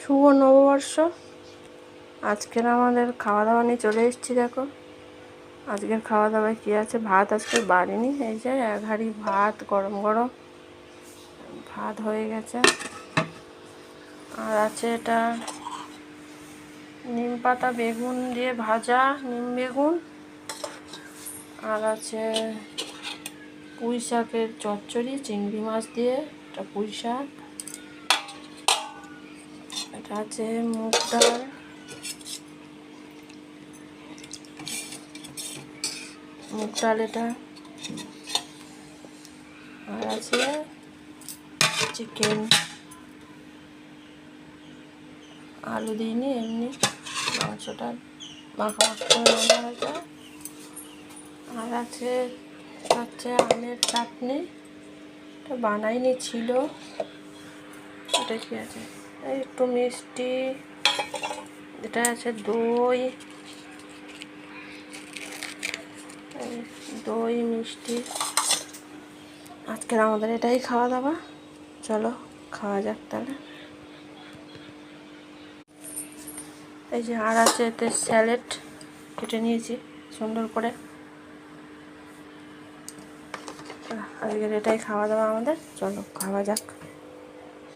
শুভ নববর্ষ। আজকের আমাদের খাওয়া দাওয়া নিয়ে চলে এসেছি। দেখো আজকের খাওয়া দাওয়ায় কী আছে। ভাত আজকে বাড়িনি, এই যে এক হাঁড়ি ভাত গরম গরম ভাত হয়ে গেছে। আর আছে এটা নিম পাতা বেগুন দিয়ে ভাজা, নিম বেগুন। আর আছে পুঁই শাকের চচ্চড়ি, চিংড়ি মাছ দিয়ে এটা পুঁই শাক। এটা আছে মুগ ডাল, এটা। আর আছে চিকেন, আলু দিইনি, এমনি মাংসটা মাখা মাখা করে রান্না হয়েছে। আর আছে আমের চাটনি, এটা বানাইনি, ছিল। এটা কি আছে, এই একটু মিষ্টি, এটা আছে দই, দই মিষ্টি। আজকের আমাদের এটাই খাওয়া দাওয়া। চলো খাওয়া যাক তাহলে। এই যে আর আছে এতে স্যালাড কেটে নিয়েছি সুন্দর করে। আজকের এটাই খাওয়া দাওয়া আমাদের। চলো খাওয়া যাক।